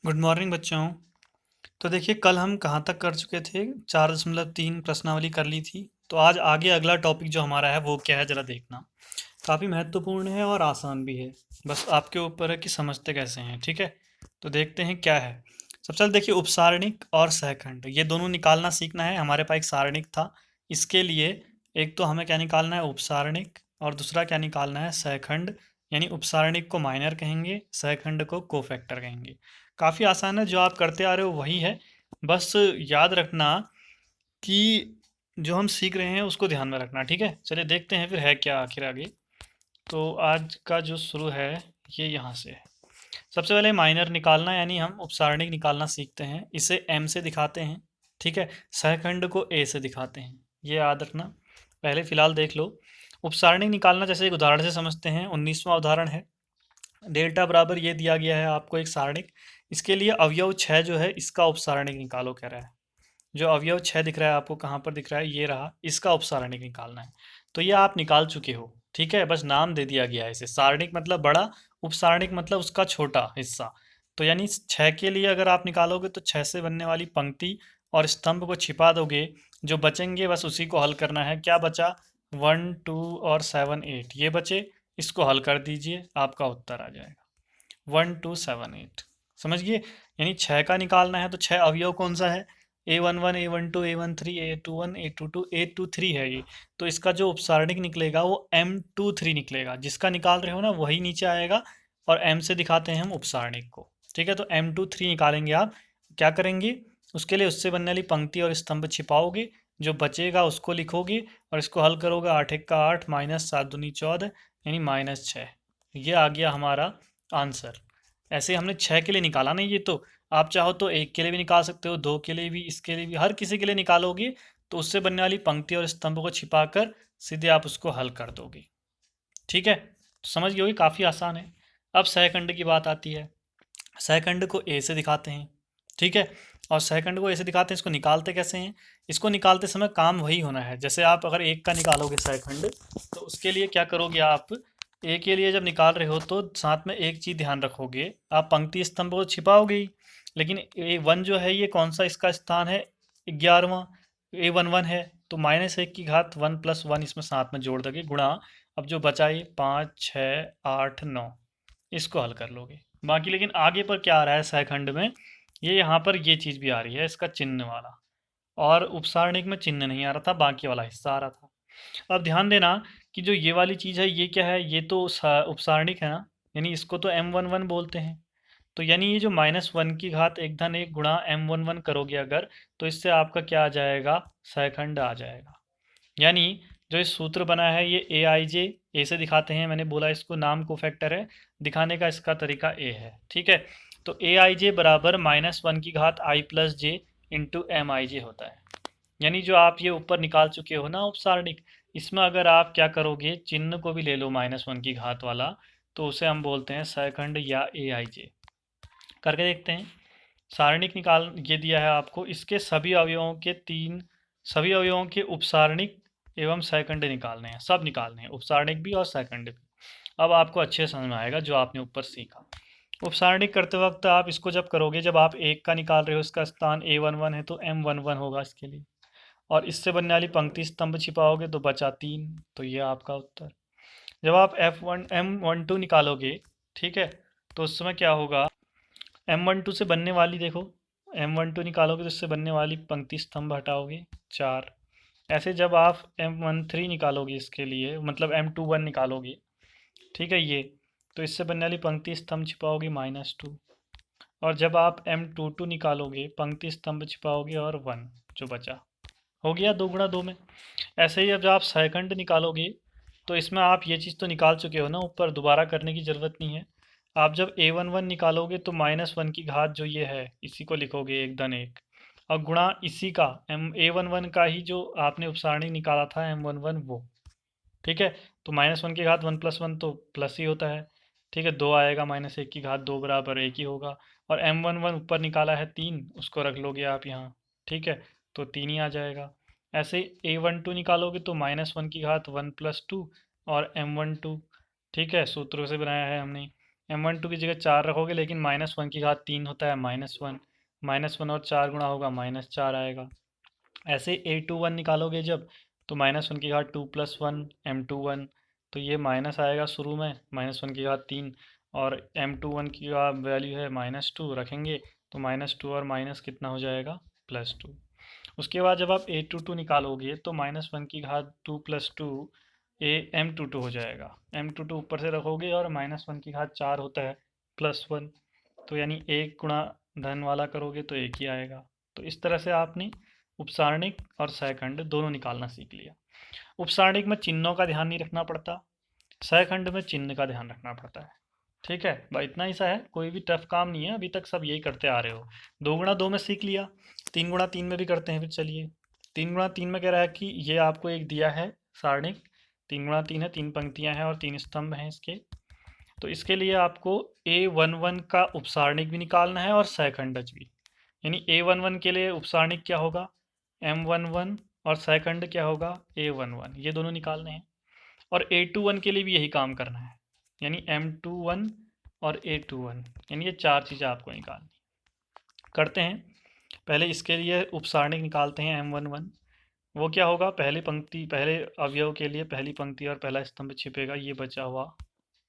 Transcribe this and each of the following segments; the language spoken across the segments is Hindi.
गुड मॉर्निंग बच्चों। तो देखिए कल हम कहाँ तक कर चुके थे। 4.3 प्रश्नावली कर ली थी। तो आज आगे अगला टॉपिक जो हमारा है वो क्या है ज़रा देखना। काफ़ी महत्वपूर्ण है और आसान भी है। बस आपके ऊपर है कि समझते कैसे हैं। ठीक है, तो देखते हैं क्या है। सबसे पहले देखिए उपसारणिक और सहखंड ये दोनों निकालना सीखना है। हमारे पास एक सारणिक था, इसके लिए एक तो हमें क्या निकालना है उपसारणिक, और दूसरा क्या निकालना है सहखंड। यानी उपसारणिक को माइनर कहेंगे, सहखंड को कोफैक्टर कहेंगे। काफ़ी आसान है, जो आप करते आ रहे हो वही है। बस याद रखना कि जो हम सीख रहे हैं उसको ध्यान में रखना। ठीक है, चलिए देखते हैं फिर है क्या आखिर आगे। तो आज का जो शुरू है ये यहाँ से है। सबसे पहले माइनर निकालना, यानी हम उपसारणिक निकालना सीखते हैं। इसे m से दिखाते हैं, ठीक है। सहखंड को a से दिखाते हैं, ये याद रखना। पहले फिलहाल देख लो उपसारणिक निकालना। जैसे एक उदाहरण से समझते हैं। 19वां उदाहरण है। डेल्टा बराबर ये दिया गया है आपको एक सारणिक। इसके लिए अवयव 6 जो है इसका उपसारणिक निकालो कह रहा है। जो अवयव 6 दिख रहा है आपको, कहाँ पर दिख रहा है, ये रहा। इसका उपसारणिक निकालना है। तो ये आप निकाल चुके हो, ठीक है। बस नाम दे दिया गया है इसे। सारणिक मतलब बड़ा, उपसारणिक मतलब उसका छोटा हिस्सा। तो यानी 6 के लिए अगर आप निकालोगे तो 6 से बनने वाली पंक्ति और स्तंभ को छिपा दोगे। जो बचेंगे बस उसी को हल करना है। क्या बचा, 1 2 और 7 8 ये बचे। इसको हल कर दीजिए, आपका उत्तर आ जाएगा 1 2 7 8। समझ गए। यानी 6 का निकालना है तो 6 अवयव कौन सा है, A11 A12 A13 A21 A22 A23 है ये। तो इसका जो उपसारणिक निकलेगा वो M23 निकलेगा। जिसका निकाल रहे हो ना वही नीचे आएगा, और M से दिखाते हैं हम उपसारणिक को। ठीक है, तो M23 निकालेंगे आप। क्या करेंगे उसके लिए, उससे बनने वाली पंक्ति और स्तंभ छिपाओगे, जो बचेगा उसको लिखोगे और इसको हल करोगे। 8 1 का 8 माइनस 7 दूनी 14 यानी -6। ये आ गया हमारा आंसर। ऐसे हमने 6 के लिए निकाला नहीं, ये तो आप चाहो तो 1 के लिए भी निकाल सकते हो, 2 के लिए भी, इसके लिए भी, हर किसी के लिए निकालोगे तो उससे बनने वाली पंक्ति और स्तंभ को छिपाकर सीधे आप उसको हल कर दोगे। ठीक है, तो समझ गए होगे, काफ़ी आसान है। अब सहखंड की बात आती है। सहखंड को ए से दिखाते हैं, ठीक है। और सहखंड को ए से दिखाते हैं। इसको निकालते कैसे हैं, इसको निकालते समय काम वही होना है। जैसे आप अगर एक का निकालोगे सहखंड, तो उसके लिए क्या करोगे आप, ए के लिए जब निकाल रहे हो तो साथ में एक चीज़ ध्यान रखोगे, आप पंक्ति स्तंभ को छिपाओगे ही, लेकिन A1 जो है ये कौन सा इसका स्थान है, 11वां। A11 है तो -1 की घात 1 + 1 इसमें साथ में जोड़ दोगे, गुणा। अब जो बचा ये 5 6 8 9, इसको हल कर लोगे। बाकी लेकिन आगे पर क्या आ रहा है सहखंड में, ये यहाँ पर ये चीज़ भी आ रही है, इसका चिन्ह वाला। और उपसारणिक में चिन्ह नहीं आ रहा था, बाकी वाला हिस्सा आ रहा था। अब ध्यान देना कि जो ये वाली चीज़ है ये क्या है, ये तो उपसारणिक है ना, यानी इसको तो M11 बोलते हैं। तो यानी ये जो -1 की घात 1 धन 1 गुणा M11 करोगे अगर, तो इससे आपका क्या आ जाएगा, सहखंड आ जाएगा। यानी जो इस सूत्र बना है ये ए आई जे, ए से दिखाते हैं, मैंने बोला इसको नाम को फैक्टर है, दिखाने का इसका तरीका ए है। ठीक है, तो ए आई जे बराबर -1 की घात I + J इंटू एम आई जे होता है। यानी जो आप ये ऊपर निकाल चुके हो ना उपसारणिक, इसमें अगर आप क्या करोगे, चिन्ह को भी ले लो -1 की घात वाला, तो उसे हम बोलते हैं सहखंड या ए आई जे। करके देखते हैं। सारणिक निकाल ये दिया है आपको, इसके सभी अवयवों के सभी अवयवों के उपसारणिक एवं सहखंड निकालने हैं, सब निकालने हैं, उपसारणिक भी और सहखंड भी। अब आपको अच्छे समझ में आएगा जो आपने ऊपर सीखा। उपसारणिक करते वक्त आप इसको जब करोगे, जब आप एक का निकाल रहे हो, इसका स्थान A11 है तो M11 होगा इसके लिए। और इससे बनने वाली पंक्ति स्तंभ छिपाओगे तो बचा 3, तो ये आपका उत्तर। जब आप M12 निकालोगे, ठीक है, तो उस समय क्या होगा, M12 से बनने वाली, देखो M12 निकालोगे तो इससे बनने वाली पंक्ति स्तंभ हटाओगे 4। ऐसे जब आप M13 निकालोगे, इसके लिए मतलब M21 निकालोगे, ठीक है ये, तो इससे बनने वाली पंक्ति स्तंभ छिपाओगे -2। और जब आप M22 निकालोगे, पंक्ति स्तंभ छिपाओगे और 1 जो बचा, हो गया 2 गुणा 2 में। ऐसे ही अब जब आप सहखंड निकालोगे, तो इसमें आप ये चीज़ तो निकाल चुके हो ना ऊपर, दोबारा करने की ज़रूरत नहीं है। आप जब A11 निकालोगे तो -1 की घात जो ये है इसी को लिखोगे 1 धन 1, और गुणा इसी का A11 का ही जो आपने उपसारणिक निकाला था M11 वो। ठीक है, तो -1 की घात 1 + 1 तो प्लस ही होता है। ठीक है, 2 आएगा, -1 की घात 2 बराबर 1 ही होगा। और M11 ऊपर निकाला है 3, उसको रख लोगे आप यहाँ। ठीक है, तो 3 ही आ जाएगा। ऐसे A12 निकालोगे तो -1 की घात 1 + 2 और M12। ठीक है, सूत्रों से बनाया है हमने। m12 की जगह 4 रखोगे, लेकिन -1 की घात 3 होता है, -1 और 4 गुणा होगा -4 आएगा। ऐसे a21 निकालोगे जब, तो -1 की घात 2 + 1 m21, तो ये माइनस आएगा शुरू में, -1 की घात 3, और m21 की वैल्यू है -2 रखेंगे, तो -2 और माइनस कितना हो जाएगा, +2। उसके बाद जब आप a22 निकालोगे तो -1 की घात 2 + 2 m22 हो जाएगा। m22 ऊपर से रखोगे और -1 की घात 4 होता है +1, तो यानी एक गुणा धन वाला करोगे तो एक ही आएगा। तो इस तरह से आपने उपसारणिक और सहखंड दोनों निकालना सीख लिया। उपसारणिक में चिन्हों का ध्यान नहीं रखना पड़ता, सहखंड में चिन्ह का ध्यान रखना पड़ता है। ठीक है भाई, इतना ही सा है, कोई भी टफ काम नहीं है, अभी तक सब यही करते आ रहे हो। 2 गुणा 2 में सीख लिया, 3 गुणा 3 में भी करते हैं। फिर चलिए 3 गुणा 3 में कह रहा है कि ये आपको एक दिया है सारणिक, 3 गुणा 3 है, 3 पंक्तियां हैं और 3 स्तंभ हैं इसके। तो इसके लिए आपको a11 का उपसारणिक भी निकालना है और सहखंडज भी। यानी a11 के लिए उपसारणिक क्या होगा, m11, और सहखंड क्या होगा, a11, ये दोनों निकालने हैं। और a21 के लिए भी यही काम करना है, यानी m21 और a21, यानी ये 4 चीज़ें आपको निकालनी करते हैं। पहले इसके लिए उपसारणिक निकालते हैं m11। वो क्या होगा, पहली पंक्ति, पहले अवयव के लिए पहली पंक्ति और पहला स्तंभ छिपेगा, ये बचा हुआ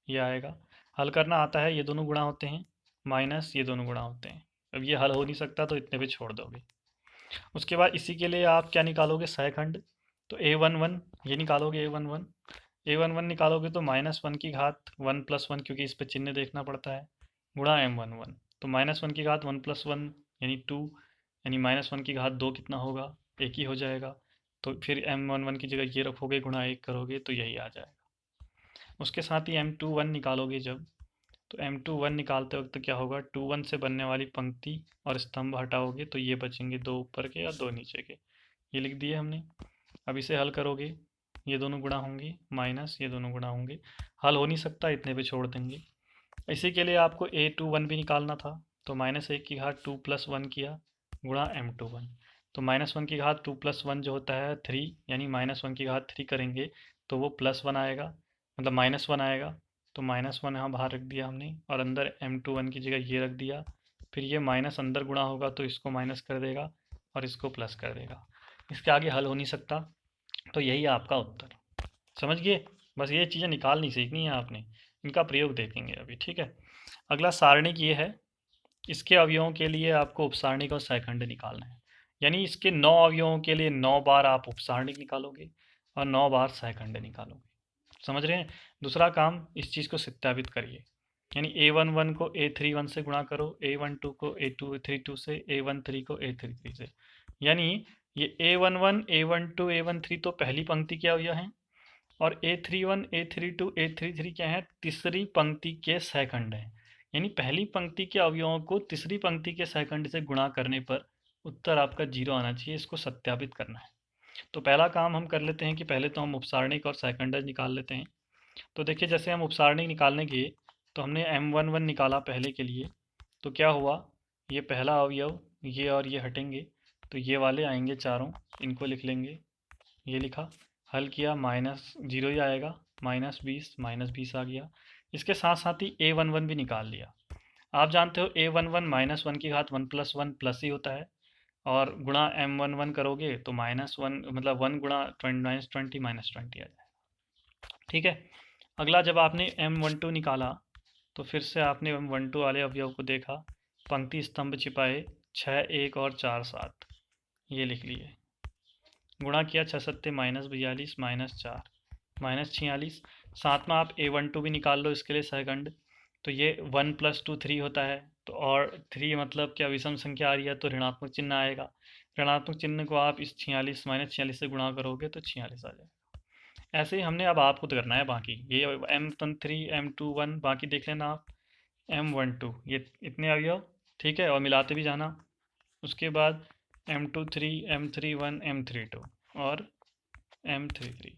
ये आएगा। हल करना आता है, ये दोनों गुणा होते हैं, माइनस ये दोनों गुणा होते हैं। अब ये हल हो नहीं सकता तो इतने पे छोड़ दोगे। उसके बाद इसी के लिए आप क्या निकालोगे, सहखंड, तो a11 ये निकालोगे, a11 निकालोगे तो -1 की घात 1 + 1, क्योंकि इस पर चिन्ह देखना पड़ता है, गुणा m11, तो -1 की घात 1 + 1 यानी 2, यानी -1 की घात 2 कितना होगा, एक ही हो जाएगा। तो फिर m11 की जगह ये रखोगे, गुणा 1 करोगे तो यही आ जाएगा। उसके साथ ही m21 निकालोगे जब, तो m21 निकालते वक्त क्या होगा, 21 से बनने वाली पंक्ति और स्तंभ हटाओगे तो ये बचेंगे 2 ऊपर के और 2 नीचे के, ये लिख दिए हमने। अब इसे हल करोगे, ये दोनों गुणा होंगे, माइनस ये दोनों गुणा होंगे, हल हो नहीं सकता, इतने पे छोड़ देंगे। इसी के लिए आपको a21 भी निकालना था, तो -1 की घात 2 + 1 किया, गुणा m21, तो -1 की घात 2 + 1 जो होता है 3, यानी -1 की घात 3 करेंगे तो वो +1 आएगा, मतलब -1 आएगा। तो -1 यहाँ बाहर रख दिया हमने, और अंदर m21 की जगह ये रख दिया। फिर ये माइनस अंदर गुणा होगा तो इसको माइनस कर देगा और इसको प्लस कर देगा, इसके आगे हल हो नहीं सकता। तो यही आपका उत्तर, समझ गए। बस ये चीज़ें निकालनी सीखनी है आपने, इनका प्रयोग देखेंगे अभी, ठीक है। अगला सारणिक ये है, इसके अवयवों के लिए आपको उपसारणिक और सहखंड निकालना है। यानी इसके 9 अवयवों के लिए 9 बार आप उपसारणिक निकालोगे और 9 बार सहखंड निकालोगे, समझ रहे हैं। दूसरा काम, इस चीज़ को सत्यापित करिए, यानी a11 को a31 से गुणा करो, a12 को a232 से, a13 को a33 से। यानी ये a11, a12, a13 तो पहली पंक्ति के अवयव हैं, और a31, a32, a33 क्या है, तीसरी पंक्ति के सहखंड हैं। यानी पहली पंक्ति के अवयवों को तीसरी पंक्ति के सहखंड से गुणा करने पर उत्तर आपका 0 आना चाहिए, इसको सत्यापित करना है। तो पहला काम हम कर लेते हैं कि पहले तो हम उपसारणिक और सहखंडज निकाल लेते हैं। तो देखिए, जैसे हम उपसारणिक निकालने गए तो हमने m11 निकाला पहले के लिए, तो क्या हुआ, ये पहला अवयव ये और ये हटेंगे, तो ये वाले आएंगे चारों, इनको लिख लेंगे, ये लिखा, हल किया, -0 ही आएगा, -20 आ गया। इसके साथ साथ ही a11 भी निकाल लिया। आप जानते हो a11 -1 की घात 1 + 1 प्लस ही होता है, और गुणा m11 करोगे तो -1, मतलब 1 गुणा -20 -20 आ जाएगा, ठीक है। अगला, जब आपने m12 निकाला तो फिर से आपने m12 वाले अवयव को देखा, पंक्ति स्तंभ छिपाए, 6 1 और 4 7, ये लिख लिए, गुणा किया, 6 7 -42 -4 -46। साथ में आप a12 भी निकाल लो इसके लिए सहखंड, तो ये 1 + 2 3 होता है, तो और 3 मतलब क्या, विषम संख्या आ रही है तो ऋणात्मक चिन्ह आएगा, ऋणात्मक चिन्ह को आप इस 46 -46 से गुणा करोगे तो 46 आ जाएगा। ऐसे ही हमने अब आपको तो करना है बाकी, ये m13 m21 बाकी देख लेना आप, m12 ये इतने अवयव, ठीक है, और मिलाते भी जाना। उसके बाद m23 m31 m32 और m33,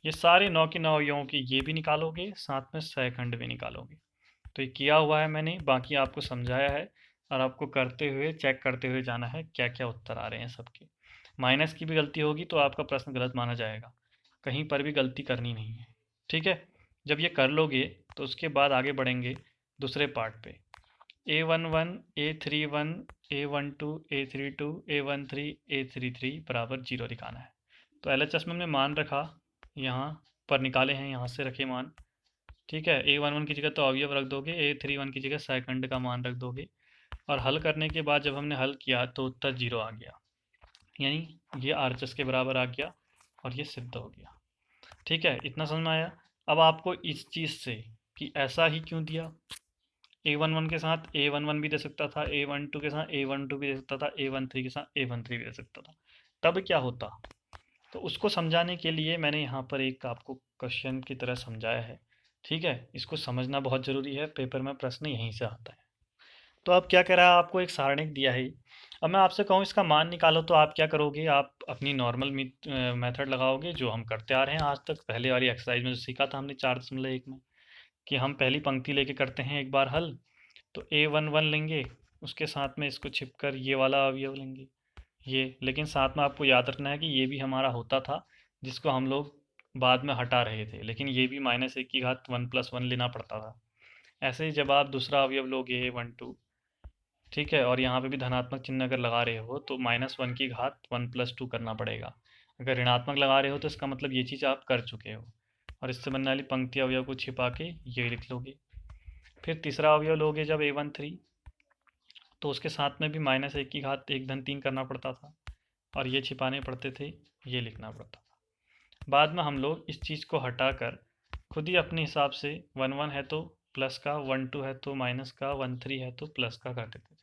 ये सारे 9 के 9 अवयवों के ये भी निकालोगे, साथ में सहखंड भी निकालोगे। तो ये किया हुआ है मैंने, बाकी आपको समझाया है, और आपको करते हुए चेक करते हुए जाना है क्या क्या उत्तर आ रहे हैं सबके। माइनस की भी गलती होगी तो आपका प्रश्न गलत माना जाएगा, कहीं पर भी गलती करनी नहीं है, ठीक है। जब ये कर लोगे तो उसके बाद आगे बढ़ेंगे, दूसरे पार्ट पे A11 A31 A12 A32 A13 A33 बराबर 0 दिखाना है। तो LHS में हमने मान रखा, यहाँ पर निकाले हैं, यहाँ से रखे मान। ठीक है, A11 की जगह तो अवयव रख दोगे, A31 की जगह सेकंड का मान रख दोगे, और हल करने के बाद जब हमने हल किया तो उत्तर 0 आ गया, यानी ये RHS के बराबर आ गया और ये सिद्ध हो गया। ठीक है, इतना समझ में आया। अब आपको इस चीज़ से कि ऐसा ही क्यों दिया, A11 के साथ A11 भी दे सकता था, A12 के साथ A12 भी दे सकता था, A13 के साथ A13 भी दे सकता था, तब क्या होता, तो उसको समझाने के लिए मैंने यहाँ पर एक आपको क्वेश्चन की तरह समझाया है। ठीक है, इसको समझना बहुत ज़रूरी है, पेपर में प्रश्न यहीं से आता है। तो अब क्या कह रहा है, आपको एक सारणिक दिया है। अब मैं आपसे कहूँ इसका मान निकालो, तो आप क्या करोगे, आप अपनी नॉर्मल मेथड लगाओगे जो हम करते आ रहे हैं आज तक। पहले वाली एक्सरसाइज में जो सीखा था हमने 4.1 में, कि हम पहली पंक्ति लेके करते हैं एक बार हल। तो A11 लेंगे, उसके साथ में इसको छिपकर ये वाला अवयव लेंगे ये, लेकिन साथ में आपको याद रखना है कि ये भी हमारा होता था जिसको हम लोग बाद में हटा रहे थे, लेकिन ये भी -1 की घात 1+1 लेना पड़ता था। ऐसे ही जब आप दूसरा अवयव लोगे A12, ठीक है, और यहाँ पे भी धनात्मक चिन्ह अगर लगा रहे हो तो -1 की घात 1+2 करना पड़ेगा। अगर ऋणात्मक लगा रहे हो तो इसका मतलब ये चीज़ आप कर चुके हो, और इससे बनने वाली पंक्ति अवयव को छिपा के ये लिख लोगे। फिर तीसरा अवयव लोगे जब A13, तो उसके साथ में भी -1 की घात 1-3 करना पड़ता था, और ये छिपाने पड़ते थे, ये लिखना पड़ता था। बाद में हम लोग इस चीज़ को हटाकर खुद ही अपने हिसाब से 1-1 है तो प्लस का, 1-2 है तो माइनस का, 1-3 है तो प्लस का कर देते थे।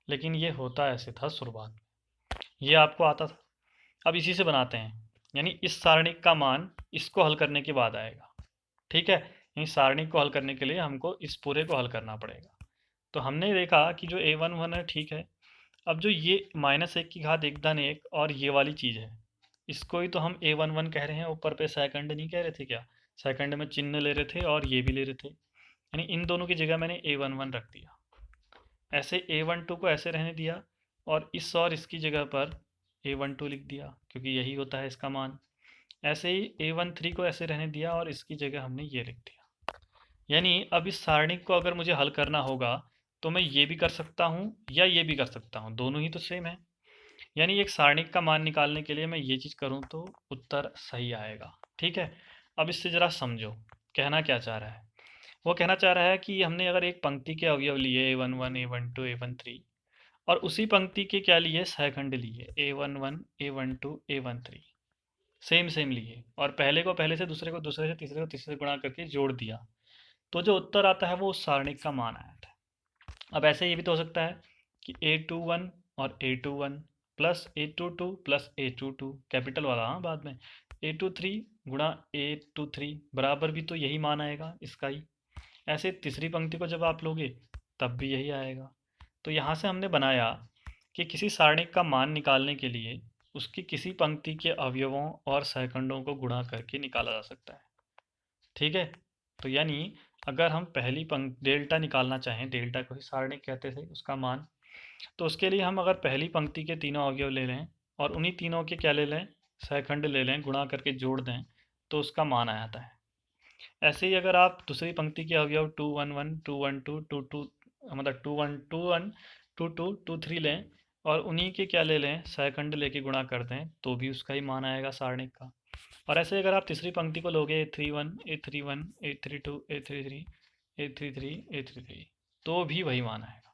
लेकिन ये होता ऐसे था शुरुआत में, ये आपको आता था। अब इसी से बनाते हैं, यानी इस सारणिक का मान इसको हल करने के बाद आएगा। ठीक है, यानी सारणिक को हल करने के लिए हमको इस पूरे को हल करना पड़ेगा। तो हमने देखा कि जो A11 है, ठीक है, अब जो ये -1 की घात 1-1 और ये वाली चीज़ है, इसको ही तो हम A11 कह रहे हैं, ऊपर पे सेकंड नहीं कह रहे थे क्या, सेकंड में चिन्ह ले रहे थे और ये भी ले रहे थे, यानी इन दोनों की जगह मैंने A11 रख दिया। ऐसे A12 को ऐसे रहने दिया, और इस और इसकी जगह पर A12 लिख दिया, क्योंकि यही होता है इसका मान। ऐसे ही A13 को ऐसे रहने दिया और इसकी जगह हमने ये लिख दिया। यानी अब इस सारणिक को अगर मुझे हल करना होगा तो मैं ये भी कर सकता हूँ या ये भी कर सकता हूँ, दोनों ही तो सेम है। यानी एक सारणिक का मान निकालने के लिए मैं ये चीज़ करूँ तो उत्तर सही आएगा। ठीक है, अब इससे ज़रा समझो कहना क्या चाह रहा है। वो कहना चाह रहा है कि हमने अगर एक पंक्ति के अवयव लिए A11 A12 A13, और उसी पंक्ति के क्या लिए, सहखंड लिए A11 A12 A13, same same लिए, और पहले को पहले से, दूसरे को दूसरे से, तीसरे को तीसरे से गुणा करके जोड़ दिया, तो जो उत्तर आता है वो उस सारणिक का मान आया था। अब ऐसे ये भी तो हो सकता है कि A21 और A21 plus A22 plus A22, capital वाला, हाँ, बाद में A23 गुणा A23 बराबर भी तो यही मान आएगा इसका ही। ऐसे तीसरी पंक्ति को जब आप लोगे तब भी यही आएगा। तो यहाँ से हमने बनाया कि किसी सारणिक का मान निकालने के लिए उसकी किसी पंक्ति के अवयवों और सहखंडों को गुणा करके निकाला जा सकता है। ठीक है, तो यानी अगर हम पहली पंक्ति डेल्टा निकालना चाहें, डेल्टा को ही सारणिक कहते थे उसका मान, तो उसके लिए हम अगर पहली पंक्ति के तीनों अवयव ले लें और उन्हीं तीनों के क्या ले लें, सहखंड ले लें, गुणा करके जोड़ दें, तो उसका मान आ जाता है। ऐसे ही अगर आप दूसरी पंक्ति के अवयव 2-1-1 2-1-2 2-2, मतलब 2-1-2-1 2-2 2-3 लें और उन्हीं के क्या ले लें, सहखंड लेके गुणा कर दें, तो भी उसका ही मान आएगा सारणिक का। और ऐसे अगर आप तीसरी पंक्ति को लोगे A31 A31 A32 A33 A33 A33, तो भी वही मान आएगा।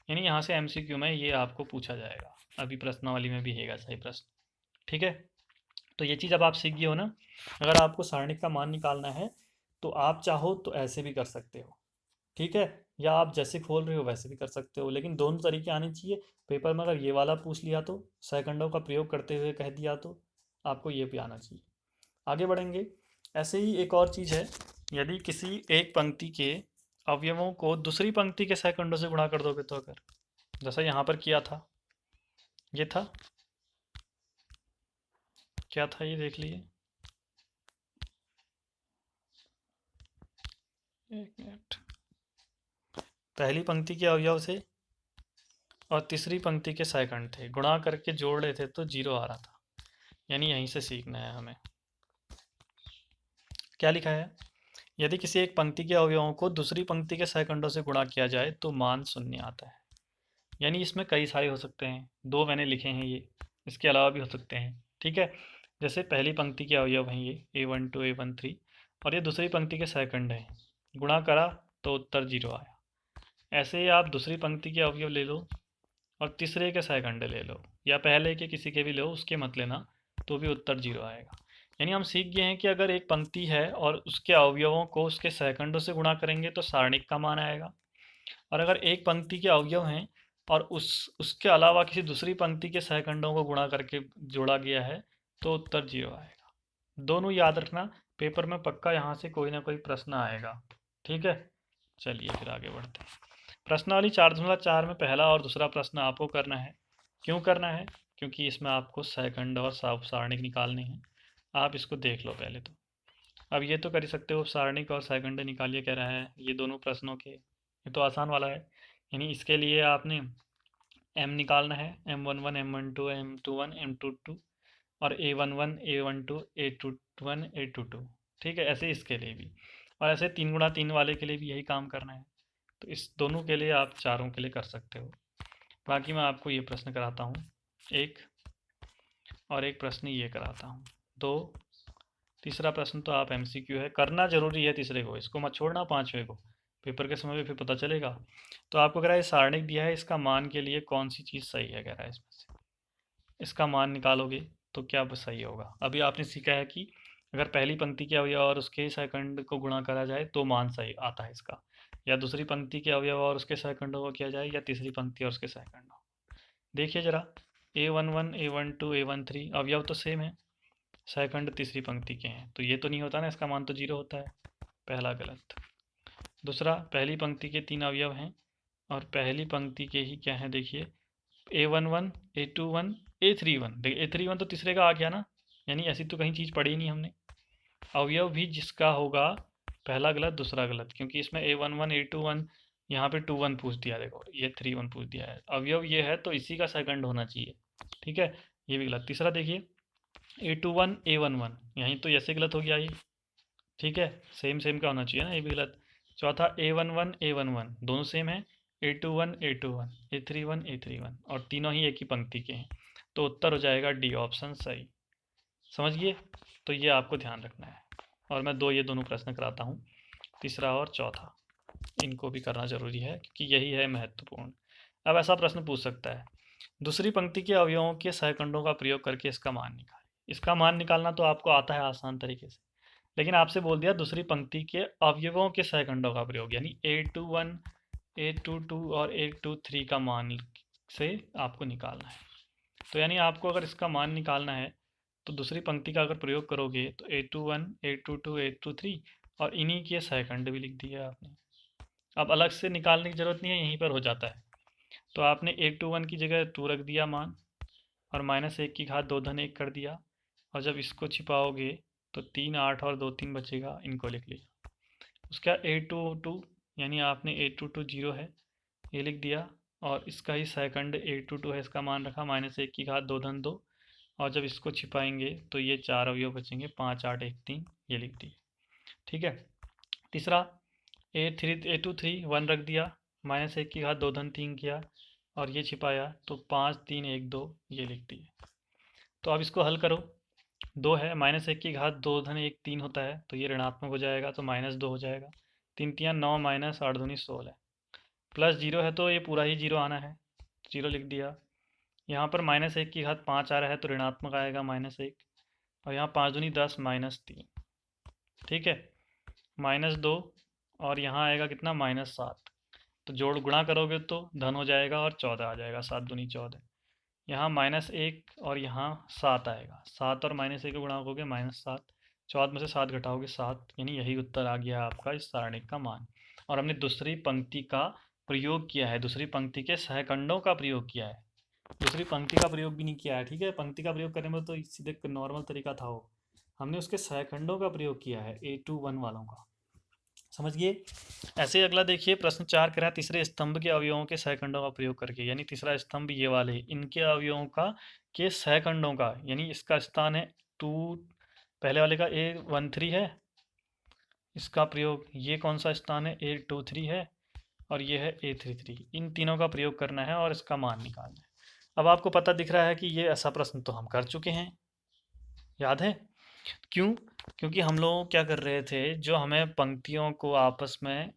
यानी यहाँ से MCQ में ये आपको पूछा जाएगा, अभी प्रश्नावली में भी हैगा सही प्रश्न। ठीक है, तो ये चीज़ अब आप सीख गए हो ना। अगर आपको सारणिक का मान निकालना है तो आप चाहो तो ऐसे भी कर सकते हो, ठीक है, या आप जैसे खोल रहे हो वैसे भी कर सकते हो, लेकिन दोनों तरीके आने चाहिए। पेपर में अगर ये वाला पूछ लिया तो सेकंडों का प्रयोग करते हुए कह दिया तो आपको ये भी आना चाहिए। आगे बढ़ेंगे। ऐसे ही एक और चीज़ है, यदि किसी एक पंक्ति के अवयवों को दूसरी पंक्ति के सेकंडों से गुणा कर दोगे, तो अगर जैसा यहाँ पर किया था, ये था, क्या था ये देख लीजिए, एक मिनट, पहली पंक्ति के अवयव से और तीसरी पंक्ति के सेकंड थे, गुणा करके जोड़ रहे थे तो 0 आ रहा था। यानी यहीं से सीखना है हमें। क्या लिखा है यदि किसी एक पंक्ति के अवयवों को दूसरी पंक्ति के सहखंडों से गुणा किया जाए तो मान शून्य आता है। यानी इसमें कई सारे हो सकते हैं, दो मैंने लिखे हैं ये, इसके अलावा भी हो सकते हैं। ठीक है, जैसे पहली पंक्ति के अवयव हैं ये A12 A13 और ये दूसरी पंक्ति के सहखंड हैं, गुणा करा तो उत्तर 0 आया। ऐसे ही आप दूसरी पंक्ति के अवयव ले लो और तीसरे के सहखंड ले लो, या पहले के किसी के भी लो, उसके मत लेना, तो भी उत्तर 0 आएगा। यानी हम सीख गए हैं कि अगर एक पंक्ति है और उसके अवयवों को उसके सहखंडों से गुणा करेंगे तो सारणिक का मान आएगा, और अगर एक पंक्ति के अवयव हैं और उसके अलावा किसी दूसरी पंक्ति के सहखंडों को गुणा करके जोड़ा गया है तो उत्तर 0 आएगा। दोनों याद रखना, पेपर में पक्का यहाँ से कोई ना कोई प्रश्न आएगा। ठीक है, चलिए फिर आगे बढ़ते हैं। प्रश्नावली 4.4 में पहला और दूसरा प्रश्न आपको करना है। क्यों करना है? क्योंकि इसमें आपको सहखंड और सारणिक निकालने हैं। आप इसको देख लो पहले तो। अब ये तो कर ही सकते हो, सारणिक और सहखंड निकालिए कह रहा है, ये दोनों प्रश्नों के, ये तो आसान वाला है। यानी इसके लिए आपने m निकालना है, M11 M12 M21 M22 और A11 A12 A21 A22। ठीक है, ऐसे इसके लिए भी, और ऐसे 3x3 वाले के लिए भी यही काम करना है। तो इस दोनों के लिए आप चारों के लिए कर सकते हो। बाकी मैं आपको ये प्रश्न कराता हूँ एक, और एक प्रश्न ये कराता हूँ दो। तीसरा प्रश्न तो आप MCQ है, करना जरूरी है तीसरे को, इसको मत छोड़ना पांचवें को, पेपर के समय पे फिर पता चलेगा। तो आपको कह रहा है सारणिक दिया है, इसका मान के लिए कौन सी चीज़ सही है, कह रहा है इसमें से इसका मान निकालोगे तो क्या सही होगा। अभी आपने सीखा है कि अगर पहली पंक्ति के अवयव और उसके सहखंड को गुणा करा जाए तो मान सही आता है इसका, या दूसरी पंक्ति के अवयव और उसके सहखंडों को किया जाए, या तीसरी पंक्ति और उसके सहखंडों। देखिए जरा, A11 A12 A13 अवयव तो सेम है, सहखंड तीसरी पंक्ति के हैं, तो ये तो नहीं होता ना, इसका मान तो 0 होता है, पहला गलत। दूसरा, पहली पंक्ति के 3 अवयव हैं और पहली पंक्ति के ही क्या है, देखिए A11 A21 A31, देखिए A31 तो तीसरे का आ गया ना, यानी ऐसी तो कहीं चीज़ पढ़ी नहीं हमने। अवयव भी जिसका होगा, पहला गलत दूसरा गलत, क्योंकि इसमें A11 A21 यहाँ पे 21 पूछ दिया, देखो ये 31 पूछ दिया है, अवयव ये है तो इसी का सेकंड होना चाहिए। ठीक है, ये भी गलत। तीसरा देखिए A21 A11, यहीं तो ऐसे गलत हो गया ये। ठीक है, सेम सेम का होना चाहिए ना, ये भी गलत। चौथा A11 A11 दोनों सेम है, A21 A21 A31 A31, और तीनों ही एक ही पंक्ति के हैं, तो उत्तर हो जाएगा डी ऑप्शन सही। समझ गए? तो ये आपको ध्यान रखना है। और मैं ये दोनों प्रश्न कराता हूँ, तीसरा और चौथा, इनको भी करना जरूरी है क्योंकि यही है महत्वपूर्ण। अब ऐसा प्रश्न पूछ सकता है, दूसरी पंक्ति के अवयवों के सहखंडों का प्रयोग करके इसका मान निकालें। इसका मान निकालना तो आपको आता है आसान तरीके से, लेकिन आपसे बोल दिया दूसरी पंक्ति के अवयवों के सहखंडों का प्रयोग, यानी A21 A22 और A23 का मान से आपको निकालना है। तो यानी आपको अगर इसका मान निकालना है तो दूसरी पंक्ति का अगर प्रयोग करोगे तो A21 A22 A23 और इन्हीं के सहखंड भी लिख दिया आपने। अब अलग से निकालने की ज़रूरत नहीं है, यहीं पर हो जाता है। तो आपने A21 की जगह 2 रख दिया मान, और -1 की घात 2 धन 1 कर दिया, और जब इसको छिपाओगे तो 3 8 और 2 3 बचेगा, इनको लिख लिया। उसका A22 यानी आपने A22 0 है ये लिख दिया, और इसका ही सेकंड A22 है, इसका मान रखा -1 की घात 2 धन 2, और जब इसको छिपाएंगे तो ये 4 अवयव बचेंगे, 5 8 1 3, ये लिख दिए। ठीक है, तीसरा A23 1 रख दिया, -1 की घात 2 धन 3 किया, और ये छिपाया तो 5 3 1 2, ये लिख दिए। तो अब इसको हल करो, 2 है, -1 की घात 2 धन 1 3 होता है, तो ये ऋणात्मक हो जाएगा, तो -2 हो जाएगा, 3 3 9 -8 दूनी 16, प्लस 0 है तो ये पूरा ही 0 आना है, 0 लिख दिया। यहाँ पर -1 की घात 5 आ रहा है तो ऋणात्मक आएगा -1, और यहाँ 5 दूनी 10 -3। ठीक है, -2, और यहाँ आएगा कितना -7, तो जोड़ गुणा करोगे तो धन हो जाएगा और 14 आ जाएगा, 7 दूनी 14। यहाँ -1 और यहाँ 7 आएगा, 7 और -1 को गुणा करोगे -7, 14 में से 7 घटाओगे 7, यानी यही उत्तर आ गया आपका इस सारणिक का मान। और हमने दूसरी पंक्ति का प्रयोग किया है, दूसरी पंक्ति के सहखंडों का प्रयोग किया है, दूसरी पंक्ति का प्रयोग भी नहीं किया है। ठीक है, पंक्ति का प्रयोग करने में तो सीधे नॉर्मल तरीका था वो, हमने उसके सहखंडों का प्रयोग किया है, A21 वालों का। समझिए। ऐसे ही अगला देखिए, प्रश्न 4 कह रहा है तीसरे स्तंभ के अवयवों के सहखंडों का प्रयोग करके, यानी तीसरा स्तंभ ये वाले, इनके अवयवों का के सहखंडों का, यानी इसका स्थान है 2, पहले वाले का A13 है, इसका प्रयोग, ये कौन सा स्थान है, A23 है और ये है A33, इन तीनों का प्रयोग करना है और इसका मान निकालना है। अब आपको पता दिख रहा है कि ये ऐसा प्रश्न तो हम कर चुके हैं, याद है क्यों? क्योंकि हम लोग क्या कर रहे थे, जो हमें पंक्तियों को आपस में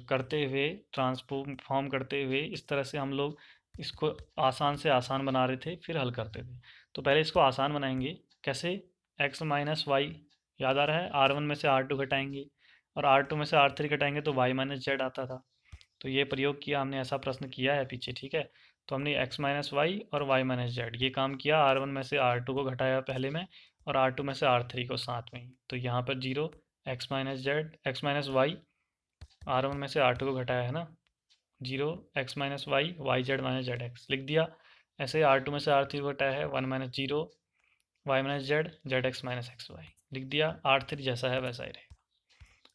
करते हुए, ट्रांसफॉर्म करते हुए, इस तरह से हम लोग इसको आसान से आसान बना रहे थे, फिर हल करते थे। तो पहले इसको आसान बनाएंगे, कैसे, x माइनस वाई, याद आ रहा है, R1 में से R2 घटाएंगे और R2 में से R3 घटाएंगे तो y माइनस जेड आता था। तो ये प्रयोग किया हमने, ऐसा प्रश्न किया है पीछे, ठीक है। तो हमने x माइनस वाई और y माइनस जेड ये काम किया, R1 में से R2 को घटाया पहले में और R2 में से R3 को साथ में ही। तो यहाँ पर 0 x minus Z, x minus Y, R1 में से R2 को घटाया है ना, 0 x minus Y, Y Z minus Z X लिख दिया। ऐसे R2 में से R3 को घटाया है 1 minus 0 Y minus Z X minus X Y लिख दिया। R3 जैसा है वैसा ही रहेगा।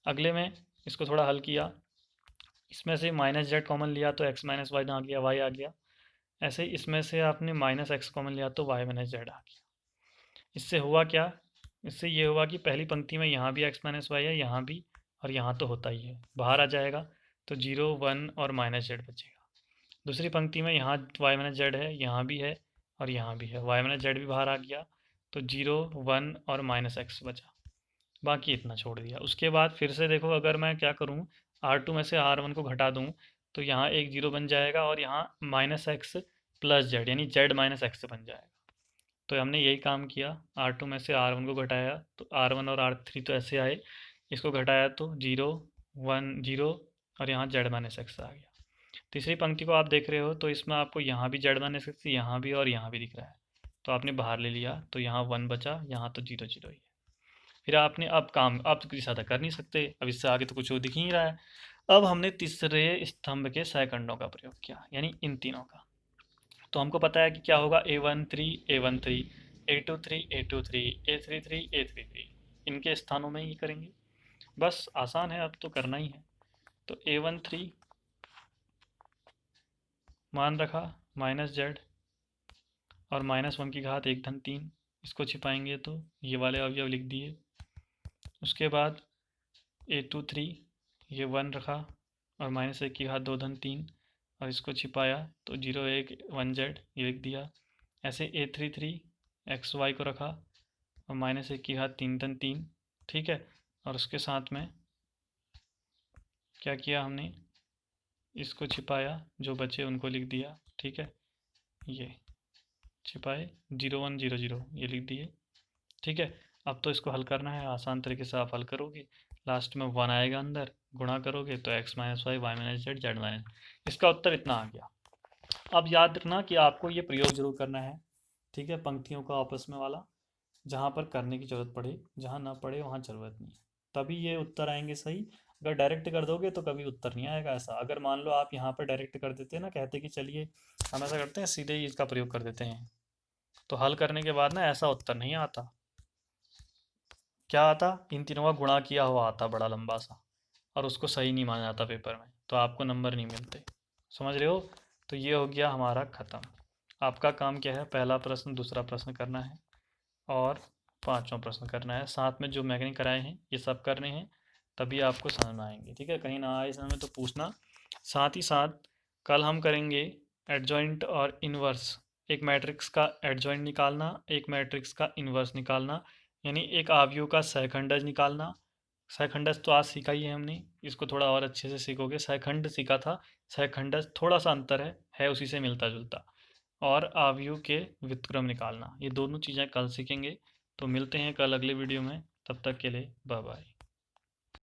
अगले में इसको थोड़ा हल किया, इसमें से माइनस जेड कॉमन लिया तो x माइनस वाई आ गया, वाई आ गया। ऐसे इसमें से आपने माइनस एक्स कॉमन लिया तो वाई माइनस जेड आ गया। इससे हुआ क्या, इससे ये हुआ कि पहली पंक्ति में यहाँ भी x माइनस वाई है, यहाँ भी, और यहाँ तो होता ही है, बाहर आ जाएगा तो 0 1 और माइनस जेड बचेगा। दूसरी पंक्ति में यहाँ y माइनस जेड है, यहाँ भी है और यहाँ भी है, y माइनस जेड भी बाहर आ गया तो 0 1 और माइनस एक्स बचा, बाकी इतना छोड़ दिया। उसके बाद फिर से देखो, अगर मैं क्या करूँ, R2 में से R1 को घटा दूँ तो यहाँ एक 0 बन जाएगा और यहाँ माइनस एक्स प्लस जेड यानी जेड माइनस एक्स बन जाएगा। तो हमने यही काम किया, R2 में से R1 को घटाया तो R1 और R3 तो ऐसे आए, इसको घटाया तो 0 1 0 और यहाँ जेड माइनस एक्स आ गया। तीसरी पंक्ति को आप देख रहे हो तो इसमें आपको यहाँ भी जेड माइनस एक्स, यहाँ भी और यहाँ भी दिख रहा है, तो आपने बाहर ले लिया तो यहाँ 1 बचा, यहाँ तो 0 0 ही है। फिर आपने अब काम, अब तो किसी ज़्यादा कर नहीं सकते, अब इससे आगे तो कुछ और दिख ही नहीं रहा है। अब हमने तीसरे स्तंभ के सैकंडों का प्रयोग किया, यानी इन तीनों का। तो हमको पता है कि क्या होगा, A13 A23 A23 A33 A33, इनके स्थानों में ही करेंगे, बस आसान है, अब तो करना ही है। तो A13 मान रखा माइनस जेड और माइनस 1 की घात 1 धन 3, इसको छिपाएंगे तो ये वाले अवयव लिख दिए। उसके बाद A23 ये 1 रखा और माइनस 1 की घात 2 धन 3 और इसको छिपाया तो 0 1 1 जेड ये लिख दिया। ऐसे A33 एक्स वाई को रखा और माइनस 1 की घात 3 धन 3, ठीक है। और उसके साथ में क्या किया हमने, इसको छिपाया, जो बचे उनको लिख दिया, ठीक है। ये छिपाए 0 1 0 0 ये लिख दिए, ठीक है। अब तो इसको हल करना है, आसान तरीके से आप हल करोगे, लास्ट में 1 आएगा अंदर, गुणा करोगे तो x minus Y, Y minus Z, Z minus, इसका उत्तर इतना आ गया। अब याद रखना कि आपको ये प्रयोग जरूर करना है, ठीक है, पंक्तियों का आपस में वाला, जहाँ पर करने की ज़रूरत पड़े, जहाँ ना पड़े वहाँ ज़रूरत नहीं, तभी ये उत्तर आएंगे सही। अगर डायरेक्ट कर दोगे तो कभी उत्तर नहीं आएगा ऐसा। अगर मान लो आप यहाँ पर डायरेक्ट कर देते ना, कहते कि चलिए हम ऐसा करते हैं, सीधे ही इसका प्रयोग कर देते हैं, तो हल करने के बाद ना ऐसा उत्तर नहीं आता। क्या आता, इन तीनों का गुणा किया हुआ आता बड़ा लंबा सा, और उसको सही नहीं माना जाता पेपर में, तो आपको नंबर नहीं मिलते, समझ रहे हो। तो ये हो गया हमारा ख़त्म। आपका काम क्या है, पहला प्रश्न दूसरा प्रश्न करना है और पांचवा प्रश्न करना है, साथ में जो मैंने कराए हैं ये सब करने हैं, तभी आपको समझ में आएंगे, ठीक है। कहीं ना आए समझ में तो पूछना। साथ ही साथ कल हम करेंगे एडजॉइंट और इन्वर्स, एक मैट्रिक्स का एडजॉइंट निकालना, एक मैट्रिक्स का इन्वर्स निकालना, यानी एक अवयव का सहखंडज निकालना। सहखंडज तो आज सीखा ही है हमने, इसको थोड़ा और अच्छे से सीखोगे। सहखंड सीखा था, सहखंडज थोड़ा सा अंतर है उसी से मिलता जुलता। और अवयव के व्युत्क्रम निकालना, ये दोनों चीज़ें कल सीखेंगे। तो मिलते हैं कल अगले वीडियो में, तब तक के लिए बाय बाय।